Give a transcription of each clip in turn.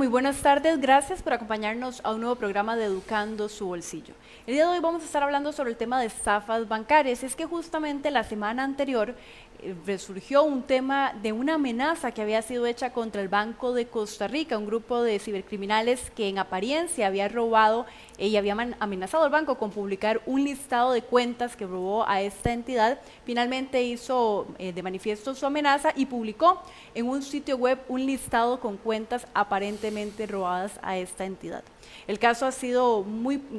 muy buenas tardes. Gracias por acompañarnos a un nuevo programa de Educando su Bolsillo. El día de hoy vamos a estar hablando sobre el tema de estafas bancarias. Es que justamente la semana anterior resurgió un tema de una amenaza que había sido hecha contra el Banco de Costa Rica, un grupo de cibercriminales que en apariencia había robado y había amenazado al banco con publicar un listado de cuentas que robó a esta entidad. Finalmente hizo de manifiesto su amenaza y publicó en un sitio web un listado con cuentas aparentemente robadas a esta entidad. El caso ha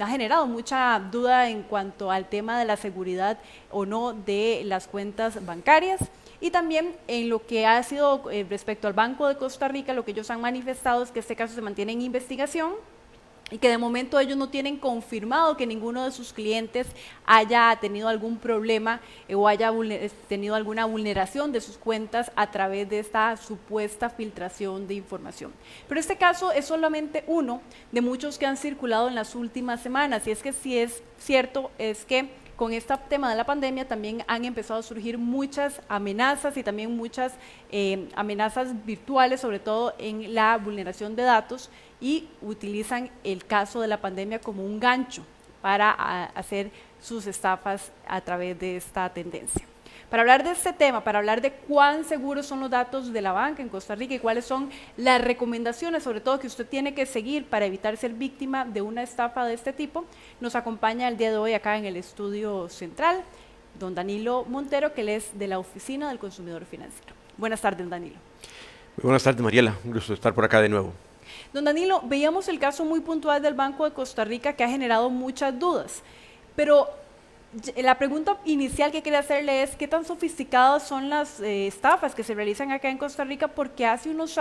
generado mucha duda en cuanto al tema de la seguridad o no de las cuentas bancarias y también en lo que ha sido respecto al Banco de Costa Rica. Lo que ellos han manifestado es que este caso se mantiene en investigación y que de momento ellos no tienen confirmado que ninguno de sus clientes haya tenido algún problema o haya tenido alguna vulneración de sus cuentas a través de esta supuesta filtración de información. Pero este caso es solamente uno de muchos que han circulado en las últimas semanas, y es que si es cierto es que con este tema de la pandemia también han empezado a surgir muchas amenazas y también muchas amenazas virtuales, sobre todo en la vulneración de datos, y utilizan el caso de la pandemia como un gancho para hacer sus estafas a través de esta tendencia. Para hablar de este tema, para hablar de cuán seguros son los datos de la banca en Costa Rica y cuáles son las recomendaciones, sobre todo que usted tiene que seguir para evitar ser víctima de una estafa de este tipo, nos acompaña el día de hoy acá en el estudio central, don Danilo Montero, que él es de la Oficina del Consumidor Financiero. Buenas tardes, Danilo. Muy buenas tardes, Mariela. Un gusto estar por acá de nuevo. Don Danilo, veíamos el caso muy puntual del Banco de Costa Rica que ha generado muchas dudas, pero la pregunta inicial que quería hacerle es: ¿qué tan sofisticadas son las estafas que se realizan acá en Costa Rica? Porque hace unos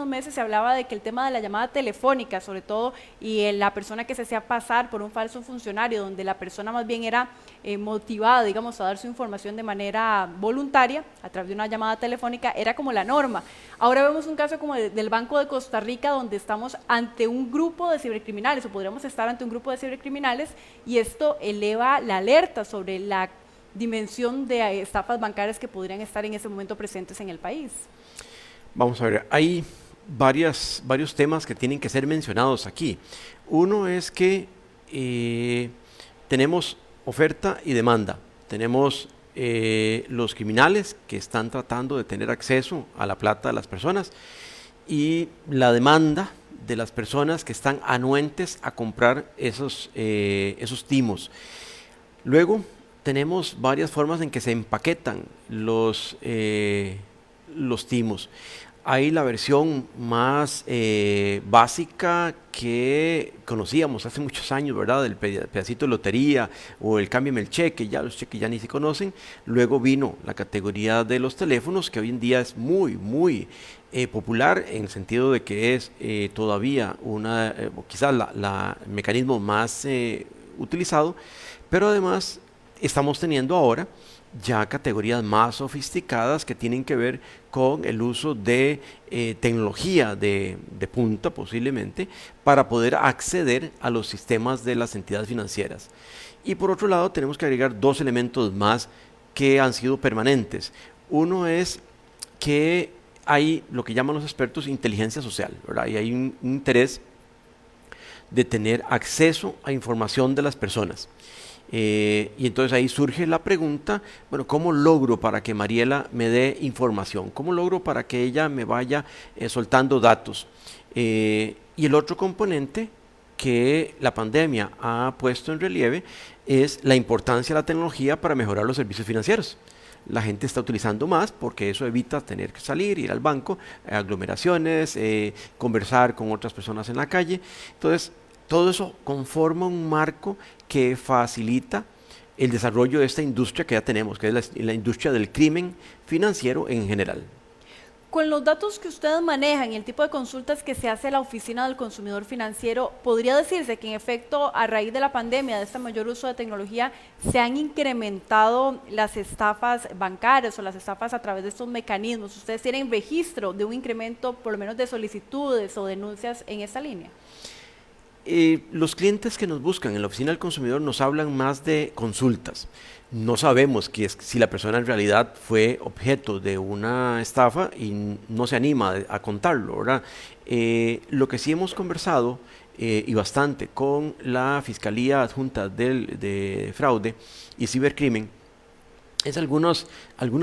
meses se hablaba de que el tema de la llamada telefónica, sobre todo, y la persona que se hacía pasar por un falso funcionario, donde la persona más bien era motivada, digamos, a dar su información de manera voluntaria a través de una llamada telefónica, era como la norma. Ahora vemos un caso como del Banco de Costa Rica, donde estamos ante un grupo de cibercriminales, o podríamos estar ante un grupo de cibercriminales, y esto eleva la alerta sobre la dimensión de estafas bancarias que podrían estar en ese momento presentes en el país. Vamos a ver, hay varios temas que tienen que ser mencionados aquí. Uno es que tenemos oferta y demanda. Tenemos los criminales que están tratando de tener acceso a la plata de las personas y la demanda de las personas que están anuentes a comprar esos timos. Luego tenemos varias formas en que se empaquetan los timos. Hay la versión más básica que conocíamos hace muchos años, ¿verdad? El pedacito de lotería o el cámbiame el cheque, ya los cheques ya ni se conocen. Luego vino la categoría de los teléfonos, que hoy en día es muy popular, en el sentido de que es todavía quizás el mecanismo más utilizado, pero además estamos teniendo ahora ya categorías más sofisticadas que tienen que ver con el uso de tecnología de punta posiblemente para poder acceder a los sistemas de las entidades financieras. Y por otro lado tenemos que agregar dos elementos más que han sido permanentes. Uno es que hay lo que llaman los expertos inteligencia social, ¿verdad? Y hay un interés de tener acceso a información de las personas. Y entonces ahí surge la pregunta, bueno, ¿cómo logro para que Mariela me dé información? ¿Cómo logro para que ella me vaya soltando datos? Y el otro componente que la pandemia ha puesto en relieve es la importancia de la tecnología para mejorar los servicios financieros. La gente está utilizando más porque eso evita tener que salir, ir al banco, aglomeraciones, conversar con otras personas en la calle. Entonces, todo eso conforma un marco que facilita el desarrollo de esta industria que ya tenemos, que es la industria del crimen financiero en general. Con los datos que ustedes manejan y el tipo de consultas que se hace a la Oficina del Consumidor Financiero, ¿podría decirse que en efecto a raíz de la pandemia, de este mayor uso de tecnología, se han incrementado las estafas bancarias o las estafas a través de estos mecanismos? ¿Ustedes tienen registro de un incremento por lo menos de solicitudes o denuncias en esta línea? Los clientes que nos buscan en la oficina del consumidor nos hablan más de consultas. No sabemos si la persona en realidad fue objeto de una estafa y no se anima a contarlo, ¿verdad? Lo que sí hemos conversado y bastante con la Fiscalía Adjunta de Fraude y Cibercrimen es algunas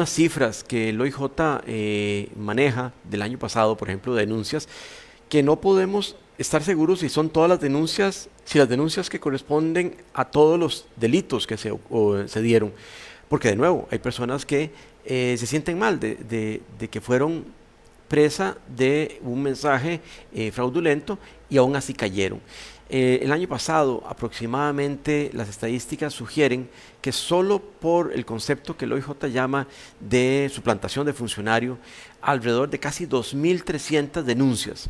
cifras que el OIJ maneja del año pasado, por ejemplo, de denuncias, que no podemos estar seguros si son todas las denuncias, si las denuncias que corresponden a todos los delitos que se dieron. Porque de nuevo, hay personas que se sienten mal de que fueron presa de un mensaje fraudulento y aún así cayeron. El año pasado, aproximadamente, las estadísticas sugieren que solo por el concepto que el OIJ llama de suplantación de funcionario, alrededor de casi 2.300 denuncias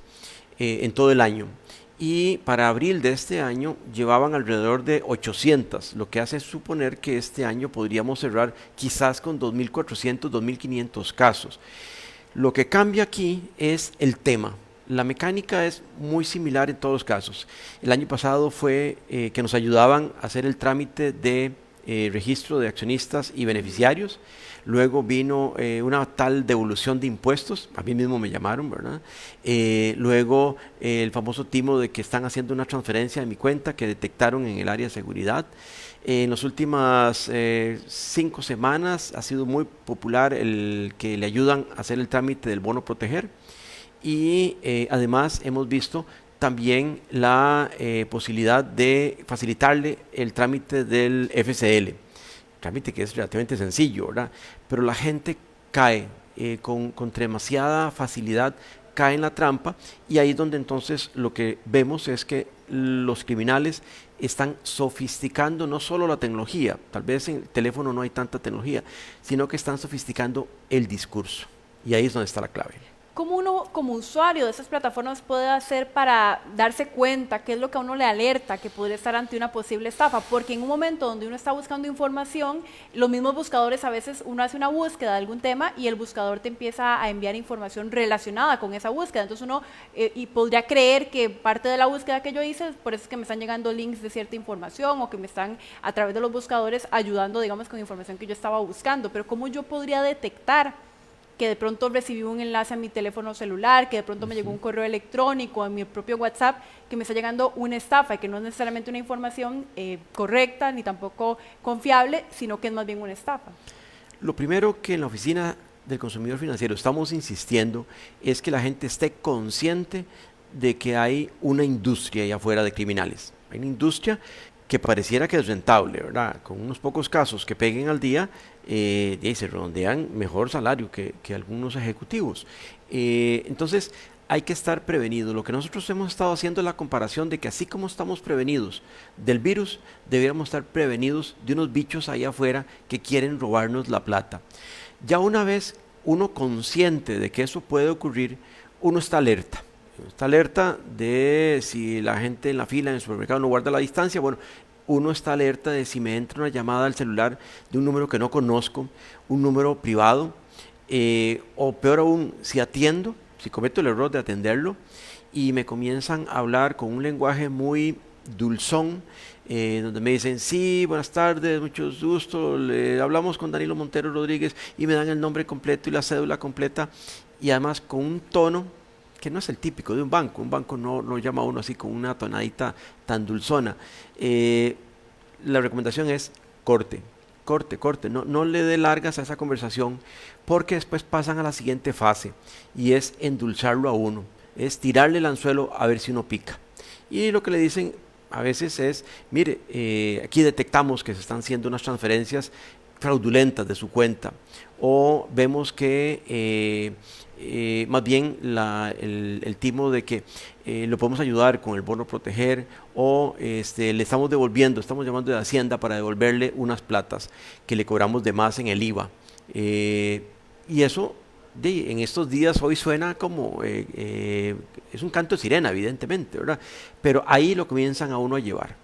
en todo el año. Y para abril de este año llevaban alrededor de 800, lo que hace suponer que este año podríamos cerrar quizás con 2.400, 2.500 casos. Lo que cambia aquí es el tema. La mecánica es muy similar en todos los casos. El año pasado fue que nos ayudaban a hacer el trámite de registro de accionistas y beneficiarios. Luego vino una tal devolución de impuestos, a mí mismo me llamaron, ¿verdad? Luego el famoso timo de que están haciendo una transferencia de mi cuenta que detectaron en el área de seguridad. En las últimas 5 semanas ha sido muy popular el que le ayudan a hacer el trámite del bono proteger. Y además hemos visto también la posibilidad de facilitarle el trámite del FCL, trámite que es relativamente sencillo, ¿verdad? Pero la gente cae con demasiada facilidad, cae en la trampa, y ahí es donde entonces lo que vemos es que los criminales están sofisticando no solo la tecnología, tal vez en el teléfono no hay tanta tecnología, sino que están sofisticando el discurso, y ahí es donde está la clave. ¿Cómo uno como usuario de esas plataformas puede hacer para darse cuenta qué es lo que a uno le alerta que podría estar ante una posible estafa? Porque en un momento donde uno está buscando información, los mismos buscadores, a veces uno hace una búsqueda de algún tema y el buscador te empieza a enviar información relacionada con esa búsqueda. Entonces uno y podría creer que parte de la búsqueda que yo hice, por eso es que me están llegando links de cierta información o que me están a través de los buscadores ayudando, digamos, con información que yo estaba buscando. Pero ¿cómo yo podría detectar que de pronto recibí un enlace a mi teléfono celular, que de pronto me llegó un correo electrónico, a mi propio WhatsApp, que me está llegando una estafa y que no es necesariamente una información correcta ni tampoco confiable, sino que es más bien una estafa? Lo primero que en la oficina del consumidor financiero estamos insistiendo es que la gente esté consciente de que hay una industria allá afuera de criminales. Hay una industria que pareciera que es rentable, ¿verdad? Con unos pocos casos que peguen al día, se redondean mejor salario que algunos ejecutivos. Entonces, hay que estar prevenidos. Lo que nosotros hemos estado haciendo es la comparación de que así como estamos prevenidos del virus, deberíamos estar prevenidos de unos bichos ahí afuera que quieren robarnos la plata. Ya una vez uno consciente de que eso puede ocurrir, uno está alerta. Está alerta de si la gente en la fila en el supermercado no guarda la distancia. Bueno, uno está alerta de si me entra una llamada al celular de un número que no conozco, un número privado, o peor aún, si cometo el error de atenderlo y me comienzan a hablar con un lenguaje muy dulzón, donde me dicen, sí, buenas tardes, mucho gusto, hablamos con Danilo Montero Rodríguez, y me dan el nombre completo y la cédula completa, y además con un tono que no es el típico de un banco. Un banco no llama a uno así con una tonadita tan dulzona. La recomendación es corte, no le dé largas a esa conversación, porque después pasan a la siguiente fase, y es endulzarlo a uno, es tirarle el anzuelo a ver si uno pica. Y lo que le dicen a veces es, mire, aquí detectamos que se están haciendo unas transferencias fraudulentas de su cuenta, o vemos que más bien el timo de que lo podemos ayudar con el bono proteger, o le estamos llamando de Hacienda para devolverle unas platas que le cobramos de más en el IVA. Y eso en estos días hoy suena como, es un canto de sirena, evidentemente, ¿verdad? Pero ahí lo comienzan a uno a llevar.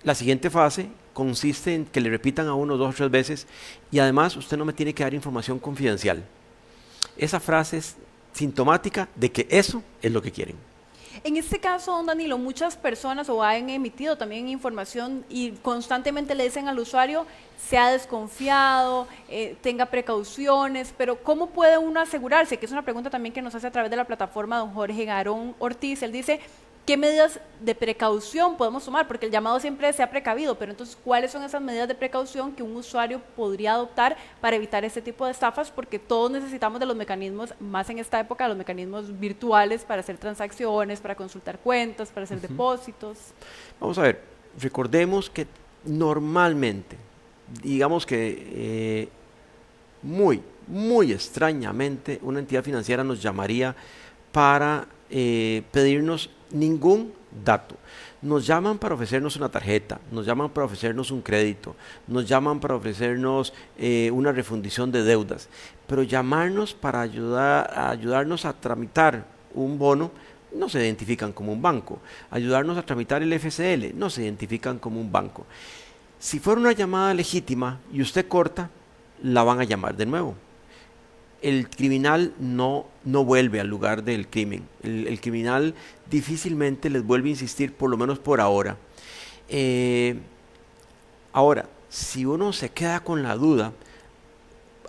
La siguiente fase consiste en que le repitan a uno 2 o 3 veces, y además usted no me tiene que dar información confidencial. Esa frase es sintomática de que eso es lo que quieren. En este caso, don Danilo, muchas personas o han emitido también información y constantemente le dicen al usuario, sea desconfiado, tenga precauciones, pero ¿cómo puede uno asegurarse? Que es una pregunta también que nos hace a través de la plataforma don Jorge Garón Ortiz. Él dice, ¿qué medidas de precaución podemos tomar? Porque el llamado siempre se ha precavido, pero entonces, ¿cuáles son esas medidas de precaución que un usuario podría adoptar para evitar este tipo de estafas? Porque todos necesitamos de los mecanismos, más en esta época, los mecanismos virtuales para hacer transacciones, para consultar cuentas, para hacer depósitos. Vamos a ver, recordemos que normalmente, digamos que muy extrañamente, una entidad financiera nos llamaría para pedirnos ningún dato. Nos llaman para ofrecernos una tarjeta, nos llaman para ofrecernos un crédito, nos llaman para ofrecernos una refundición de deudas, pero llamarnos para ayudarnos a tramitar un bono no se identifican como un banco. Ayudarnos a tramitar el FCL no se identifican como un banco. Si fuera una llamada legítima y usted corta, la van a llamar de nuevo. El criminal no vuelve al lugar del crimen. El criminal difícilmente les vuelve a insistir, por lo menos por ahora. Ahora, si uno se queda con la duda,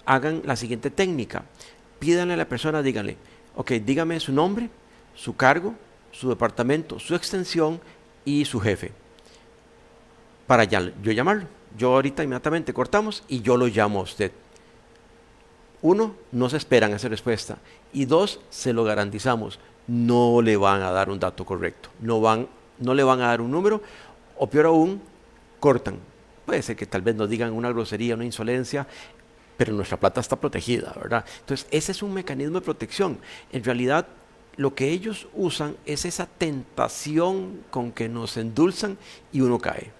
hagan la siguiente técnica. Pídanle a la persona, díganle, ok, dígame su nombre, su cargo, su departamento, su extensión y su jefe. Para yo llamarlo. Yo ahorita inmediatamente cortamos y yo lo llamo a usted. 1, no se esperan esa respuesta. Y 2, se lo garantizamos, no le van a dar un dato correcto. No le van a dar un número, o peor aún, cortan. Puede ser que tal vez nos digan una grosería, una insolencia, pero nuestra plata está protegida, ¿verdad? Entonces, ese es un mecanismo de protección. En realidad, lo que ellos usan es esa tentación con que nos endulzan y uno cae.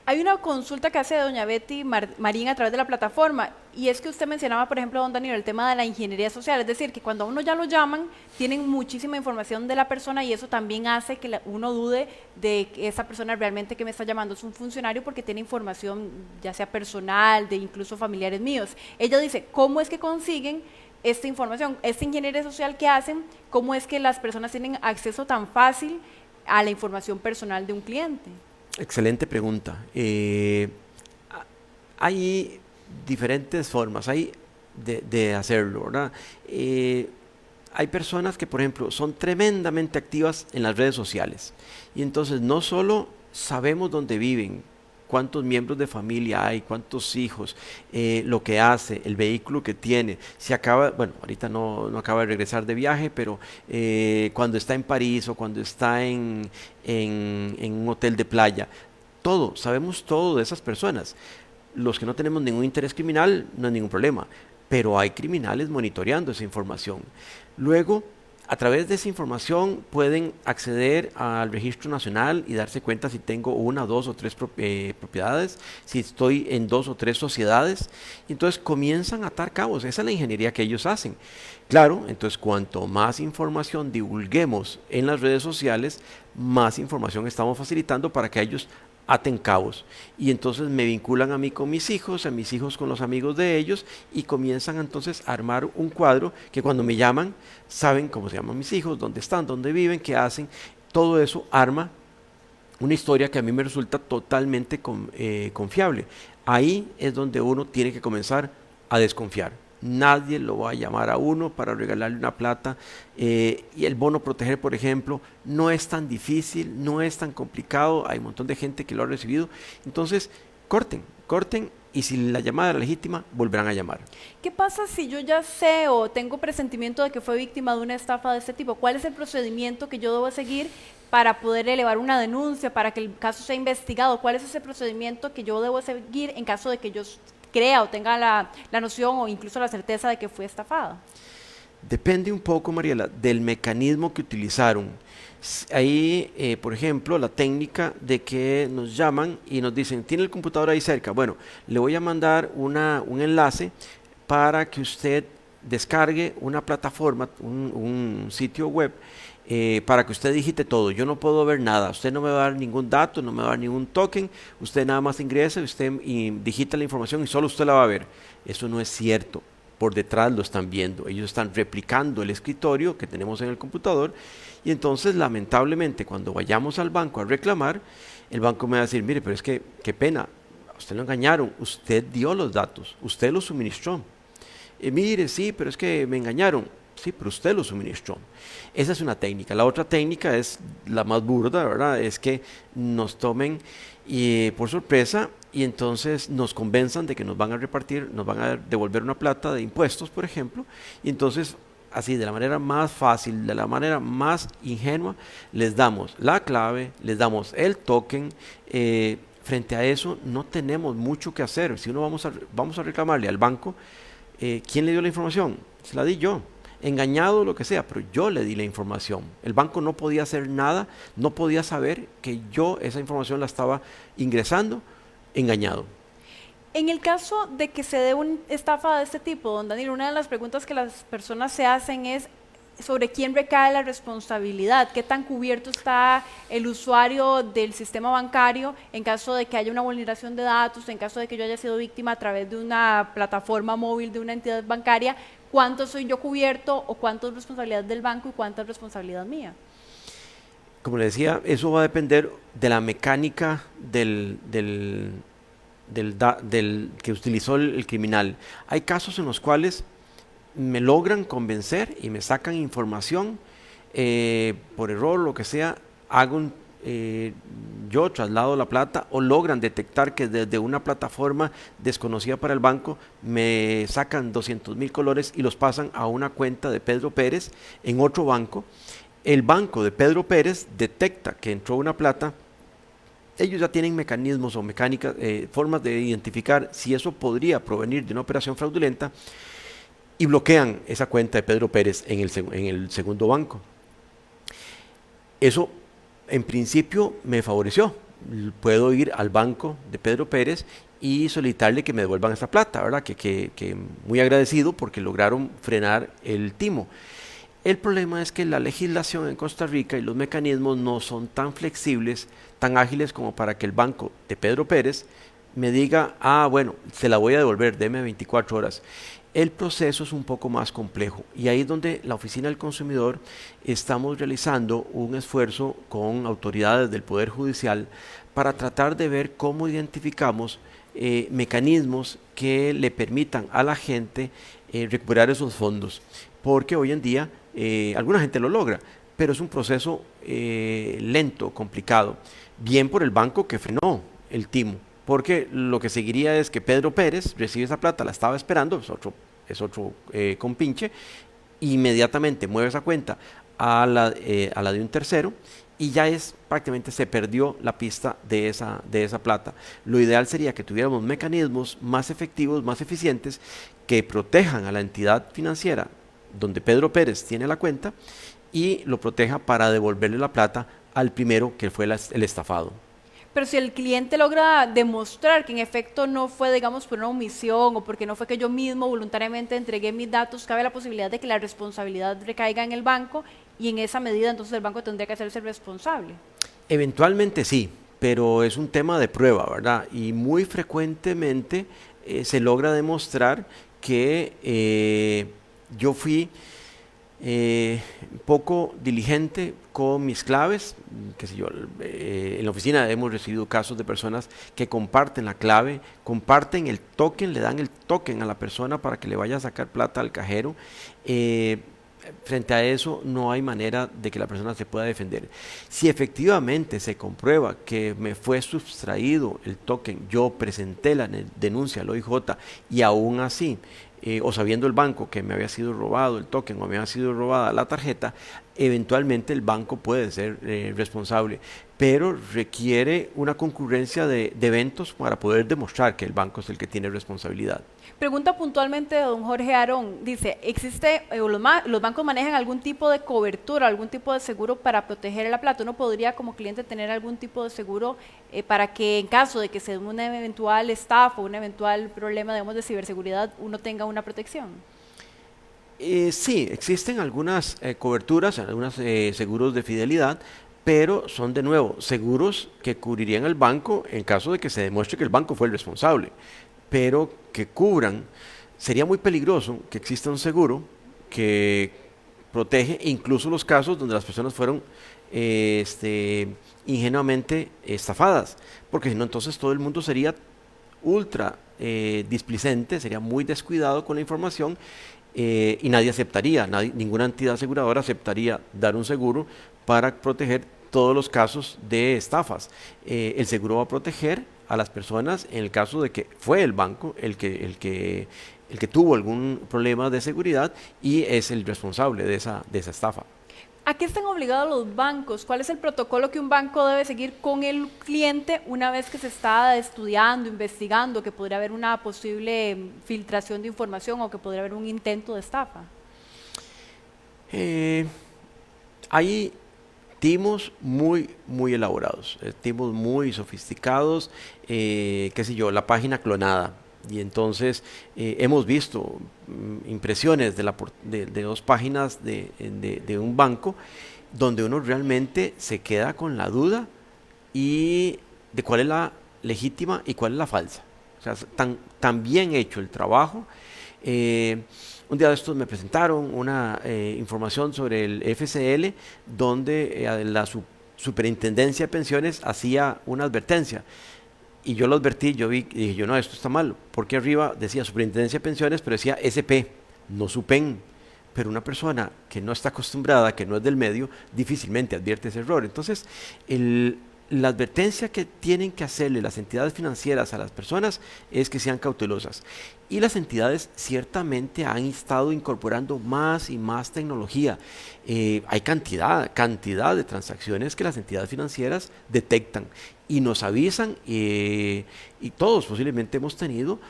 Hay una consulta que hace doña Betty Marín a través de la plataforma, y es que usted mencionaba, por ejemplo, don Danilo, el tema de la ingeniería social, es decir, que cuando a uno ya lo llaman, tienen muchísima información de la persona y eso también hace que uno dude de que esa persona realmente que me está llamando es un funcionario porque tiene información ya sea personal, de incluso familiares míos. Ella dice, ¿cómo es que consiguen esta información? Esta ingeniería social que hacen, ¿cómo es que las personas tienen acceso tan fácil a la información personal de un cliente? Excelente pregunta. Hay diferentes formas de hacerlo, ¿verdad? Hay personas que, por ejemplo, son tremendamente activas en las redes sociales y entonces no solo sabemos dónde viven, cuántos miembros de familia hay, cuántos hijos, lo que hace, el vehículo que tiene, si acaba, bueno, ahorita no acaba de regresar de viaje, pero cuando está en París o cuando está en un hotel de playa, sabemos todo de esas personas. Los que no tenemos ningún interés criminal, no hay ningún problema, pero hay criminales monitoreando esa información. Luego, a través de esa información pueden acceder al registro nacional y darse cuenta si tengo 1, 2 o 3 propiedades, si estoy en 2 o 3 sociedades, y entonces comienzan a atar cabos. Esa es la ingeniería que ellos hacen. Claro, entonces cuanto más información divulguemos en las redes sociales, más información estamos facilitando para que ellos aten cabos, y entonces me vinculan a mí con mis hijos, a mis hijos con los amigos de ellos, y comienzan entonces a armar un cuadro que cuando me llaman saben cómo se llaman mis hijos, dónde están, dónde viven, qué hacen. Todo eso arma una historia que a mí me resulta totalmente confiable. Ahí es donde uno tiene que comenzar a desconfiar. Nadie lo va a llamar a uno para regalarle una plata, y el bono proteger, por ejemplo, no es tan difícil, no es tan complicado, hay un montón de gente que lo ha recibido. Entonces, corten, y si la llamada era legítima, volverán a llamar. ¿Qué pasa si yo ya sé o tengo presentimiento de que fue víctima de una estafa de este tipo? ¿Cuál es el procedimiento que yo debo seguir para poder elevar una denuncia, para que el caso sea investigado? ¿Cuál es ese procedimiento que yo debo seguir en caso de que yo crea o tenga la noción o incluso la certeza de que fue estafada? Depende un poco, Mariela, del mecanismo que utilizaron. Ahí, por ejemplo, la técnica de que nos llaman y nos dicen, ¿tiene el computador ahí cerca? Bueno, le voy a mandar un enlace para que usted descargue una plataforma, un sitio web, para que usted digite todo. Yo no puedo ver nada, usted no me va a dar ningún dato, no me va a dar ningún token, usted nada más ingresa, usted digita la información y solo usted la va a ver. Eso no es cierto. por detrás lo están viendo. Ellos están replicando el escritorio que tenemos en el computador y entonces lamentablemente cuando vayamos al banco a reclamar, el banco me va a decir, mire, pero es que qué pena, a usted lo engañaron, usted dio los datos, usted los suministró. Mire, sí, pero es que me engañaron. Sí, pero usted lo suministró. Esa es una técnica. La otra técnica es la más burda, ¿verdad? Es que nos tomen por sorpresa y entonces nos convenzan de que nos van a repartir, nos van a devolver una plata de impuestos, por ejemplo, y entonces así de la manera más fácil, de la manera más ingenua, les damos la clave, les damos el token. Frente a eso no tenemos mucho que hacer. Si uno vamos a reclamarle al banco, ¿quién le dio la información? Se la di yo. Engañado, lo que sea, pero yo le di la información. El banco no podía hacer nada, no podía saber que yo esa información la estaba ingresando engañado. En el caso de que se dé una estafa de este tipo, don Daniel, una de las preguntas que las personas se hacen es sobre quién recae la responsabilidad, qué tan cubierto está el usuario del sistema bancario en caso de que haya una vulneración de datos, en caso de que yo haya sido víctima a través de una plataforma móvil de una entidad bancaria, cuánto soy yo cubierto o cuánto es responsabilidad del banco y cuánto es responsabilidad mía. Como le decía, eso va a depender de la mecánica del que utilizó el criminal. Hay casos en los cuales me logran convencer y me sacan información por error, lo que sea, yo traslado la plata o logran detectar que desde una plataforma desconocida para el banco me sacan 200,000 colones y los pasan a una cuenta de Pedro Pérez en otro banco. El banco de Pedro Pérez detecta que entró una plata. Ellos ya tienen mecanismos o mecánicas, formas de identificar si eso podría provenir de una operación fraudulenta y bloquean esa cuenta de Pedro Pérez en el segundo banco. Eso en principio me favoreció. Puedo ir al banco de Pedro Pérez y solicitarle que me devuelvan esa plata, ¿verdad? Que muy agradecido porque lograron frenar el timo. El problema es que la legislación en Costa Rica y los mecanismos no son tan flexibles, tan ágiles como para que el banco de Pedro Pérez me diga, bueno, se la voy a devolver, deme 24 horas. El proceso es un poco más complejo y ahí es donde la Oficina del Consumidor estamos realizando un esfuerzo con autoridades del Poder Judicial para tratar de ver cómo identificamos mecanismos que le permitan a la gente recuperar esos fondos, porque hoy en día alguna gente lo logra, pero es un proceso lento, complicado, bien por el banco que frenó el timo, porque lo que seguiría es que Pedro Pérez recibe esa plata, la estaba esperando, es otro compinche, inmediatamente mueve esa cuenta a la de un tercero y ya prácticamente se perdió la pista de esa plata. Lo ideal sería que tuviéramos mecanismos más efectivos, más eficientes, que protejan a la entidad financiera donde Pedro Pérez tiene la cuenta y lo proteja para devolverle la plata al primero que fue el estafado. Pero si el cliente logra demostrar que en efecto no fue, digamos, por una omisión o porque no fue que yo mismo voluntariamente entregué mis datos, cabe la posibilidad de que la responsabilidad recaiga en el banco y en esa medida entonces el banco tendría que hacerse responsable. Eventualmente sí, pero es un tema de prueba, ¿verdad? Y muy frecuentemente se logra demostrar que yo fui poco diligente con mis claves, qué sé yo, en la oficina hemos recibido casos de personas que comparten la clave, comparten el token, le dan el token a la persona para que le vaya a sacar plata al cajero. Frente a eso no hay manera de que la persona se pueda defender. Si efectivamente se comprueba que me fue sustraído el token, yo presenté la denuncia al OIJ y aún así o sabiendo el banco que me había sido robado el token o me había sido robada la tarjeta, eventualmente el banco puede ser responsable, pero requiere una concurrencia de eventos para poder demostrar que el banco es el que tiene responsabilidad. Pregunta puntualmente de don Jorge Aarón, dice, ¿los bancos manejan algún tipo de cobertura, algún tipo de seguro para proteger la plata? ¿Uno podría como cliente tener algún tipo de seguro para que en caso de que se dé una eventual estafa o un eventual problema, digamos, de ciberseguridad, uno tenga una protección? Sí, existen algunas coberturas, algunos seguros de fidelidad, pero son de nuevo seguros que cubrirían al banco en caso de que se demuestre que el banco fue el responsable, pero que cubran sería muy peligroso que exista un seguro que protege incluso los casos donde las personas fueron ingenuamente estafadas, porque si no entonces todo el mundo sería ultra displicente, sería muy descuidado con la información y nadie aceptaría, ninguna entidad aseguradora aceptaría dar un seguro para proteger todos los casos de estafas. El seguro va a proteger a las personas en el caso de que fue el banco el que tuvo algún problema de seguridad y es el responsable de esa estafa. ¿A qué están obligados los bancos? ¿Cuál es el protocolo que un banco debe seguir con el cliente una vez que se está estudiando, investigando, que podría haber una posible filtración de información o que podría haber un intento de estafa? Hay timos muy elaborados, timos muy sofisticados, qué sé yo, la página clonada. Y entonces hemos visto impresiones de dos páginas de un banco donde uno realmente se queda con la duda y de cuál es la legítima y cuál es la falsa. O sea, tan bien hecho el trabajo. Un día de estos me presentaron una información sobre el FCL donde la Superintendencia de Pensiones hacía una advertencia. Y yo lo advertí, yo vi y dije, yo no, esto está mal, porque arriba decía Superintendencia de Pensiones, pero decía SP, no SUPEN. Pero una persona que no está acostumbrada, que no es del medio, difícilmente advierte ese error. Entonces, la advertencia que tienen que hacerle las entidades financieras a las personas es que sean cautelosas. Y las entidades ciertamente han estado incorporando más y más tecnología. Hay cantidad de transacciones que las entidades financieras detectan y nos avisan y todos posiblemente hemos tenido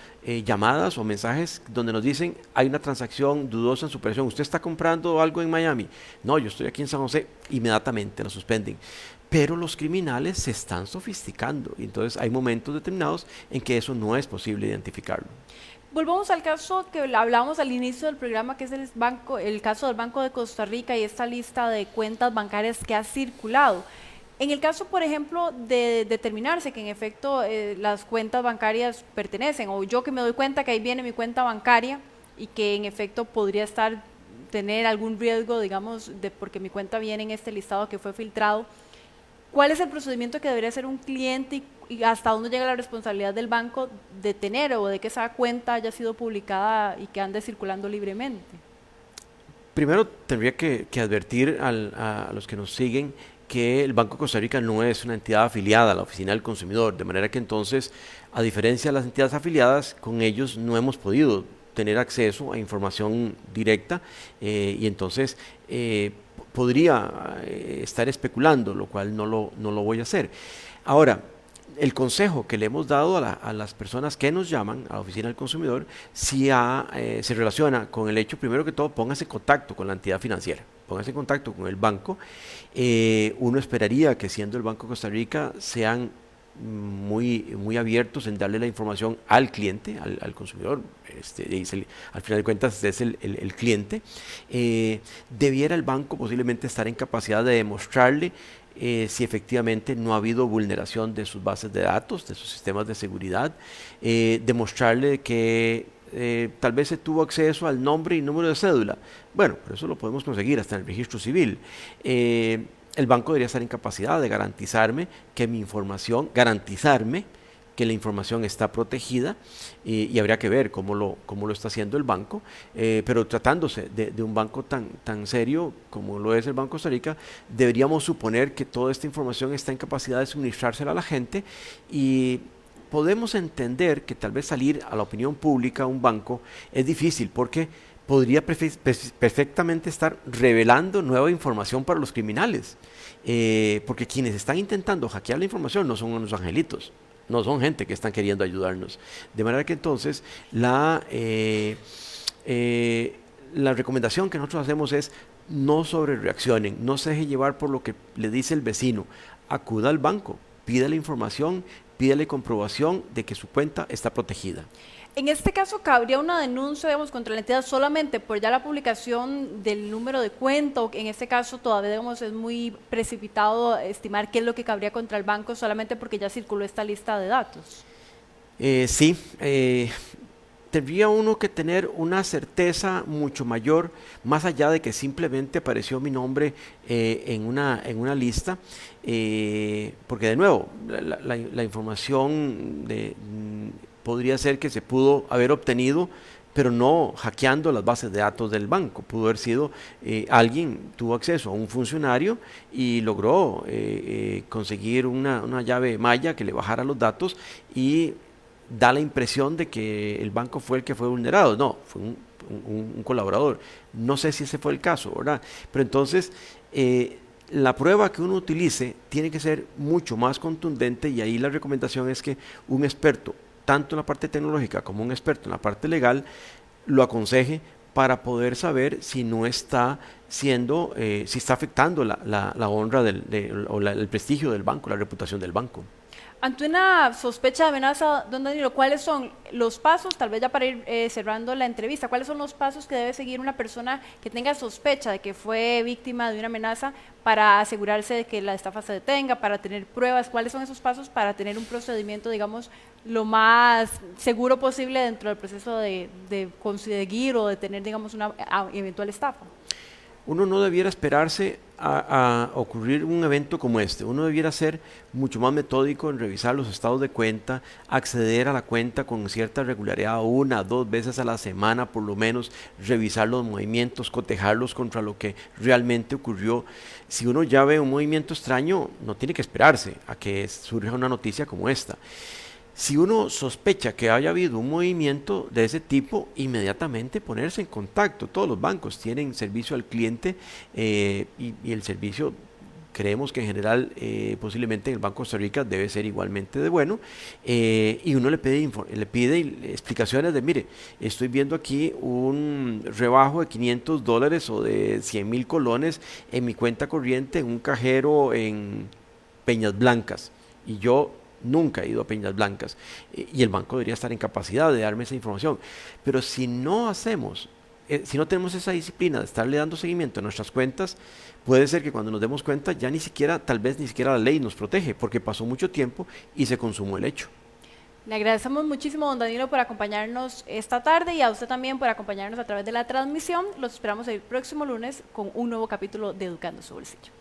llamadas o mensajes donde nos dicen hay una transacción dudosa en su operación, usted está comprando algo en Miami, no, yo estoy aquí en San José, inmediatamente lo suspenden. Pero los criminales se están sofisticando y entonces hay momentos determinados en que eso no es posible identificarlo. Volvamos al caso que hablábamos al inicio del programa, que es el caso del Banco de Costa Rica y esta lista de cuentas bancarias que ha circulado. En el caso, por ejemplo, de determinarse que en efecto las cuentas bancarias pertenecen, o yo que me doy cuenta que ahí viene mi cuenta bancaria y que en efecto podría tener algún riesgo, digamos, porque mi cuenta viene en este listado que fue filtrado, ¿cuál es el procedimiento que debería hacer un cliente y hasta dónde llega la responsabilidad del banco de tener o de que esa cuenta haya sido publicada y que ande circulando libremente? Primero tendría que advertir a los que nos siguen que el Banco de Costa Rica no es una entidad afiliada a la Oficina del Consumidor, de manera que entonces, a diferencia de las entidades afiliadas, con ellos no hemos podido tener acceso a información directa y entonces podría estar especulando, lo cual no lo voy a hacer. Ahora, el consejo que le hemos dado a las personas que nos llaman a la Oficina del Consumidor se relaciona con el hecho, primero que todo, póngase en contacto con la entidad financiera, póngase en contacto con el banco. Uno esperaría que siendo el Banco de Costa Rica sean muy abiertos en darle la información al cliente, al consumidor, al final de cuentas es el cliente. Debiera el banco posiblemente estar en capacidad de demostrarle si efectivamente no ha habido vulneración de sus bases de datos, de sus sistemas de seguridad, demostrarle que tal vez se tuvo acceso al nombre y número de cédula. Bueno, pero eso lo podemos conseguir hasta en el registro civil. El banco debería estar en capacidad de garantizarme que la información está protegida y habría que ver cómo lo está haciendo el banco, pero tratándose de un banco tan serio como lo es el Banco de Costa Rica, deberíamos suponer que toda esta información está en capacidad de suministrársela a la gente y podemos entender que tal vez salir a la opinión pública un banco es difícil porque podría perfectamente estar revelando nueva información para los criminales, porque quienes están intentando hackear la información no son unos angelitos, no son gente que están queriendo ayudarnos. De manera que entonces la recomendación que nosotros hacemos es no sobrereaccionen, no se deje llevar por lo que le dice el vecino, acuda al banco, pídale información, pídale comprobación de que su cuenta está protegida. En este caso, ¿cabría una denuncia, digamos, contra la entidad solamente por ya la publicación del número de cuenta? O en este caso todavía, digamos, es muy precipitado estimar qué es lo que cabría contra el banco solamente porque ya circuló esta lista de datos. Sí, tendría uno que tener una certeza mucho mayor, más allá de que simplemente apareció mi nombre en una lista, porque de nuevo, la información podría ser que se pudo haber obtenido, pero no hackeando las bases de datos del banco. Pudo haber sido alguien tuvo acceso a un funcionario y logró conseguir una llave maya que le bajara los datos y da la impresión de que el banco fue el que fue vulnerado. No, fue un colaborador. No sé si ese fue el caso, ¿verdad? Pero entonces, la prueba que uno utilice tiene que ser mucho más contundente y ahí la recomendación es que un experto, tanto en la parte tecnológica como un experto en la parte legal, lo aconseje para poder saber si no está siendo, si está afectando la honra el prestigio del banco, la reputación del banco. Ante una sospecha de amenaza, don Danilo, ¿cuáles son los pasos, tal vez ya para ir cerrando la entrevista, cuáles son los pasos que debe seguir una persona que tenga sospecha de que fue víctima de una amenaza para asegurarse de que la estafa se detenga, para tener pruebas? ¿Cuáles son esos pasos para tener un procedimiento, digamos, lo más seguro posible dentro del proceso de conseguir o de tener, digamos, una eventual estafa? Uno no debiera esperarse a ocurrir un evento como este. Uno debiera ser mucho más metódico en revisar los estados de cuenta, acceder a la cuenta con cierta regularidad, 1 o 2 veces a la semana por lo menos, revisar los movimientos, cotejarlos contra lo que realmente ocurrió. Si uno ya ve un movimiento extraño, no tiene que esperarse a que surja una noticia como esta. Si uno sospecha que haya habido un movimiento de ese tipo, inmediatamente ponerse en contacto. Todos los bancos tienen servicio al cliente y el servicio, creemos que en general, posiblemente en el Banco de Costa Rica debe ser igualmente de bueno. Y uno le pide explicaciones de, mire, estoy viendo aquí un rebajo de $500 o de 100,000 colones en mi cuenta corriente en un cajero en Peñas Blancas. Y yo nunca he ido a Peñas Blancas y el banco debería estar en capacidad de darme esa información. Pero si no hacemos, si no tenemos esa disciplina de estarle dando seguimiento a nuestras cuentas, puede ser que cuando nos demos cuenta ya ni siquiera, tal vez ni siquiera la ley nos protege porque pasó mucho tiempo y se consumó el hecho. Le agradecemos muchísimo, don Danilo, por acompañarnos esta tarde y a usted también por acompañarnos a través de la transmisión. Los esperamos el próximo lunes con un nuevo capítulo de Educando su Bolsillo.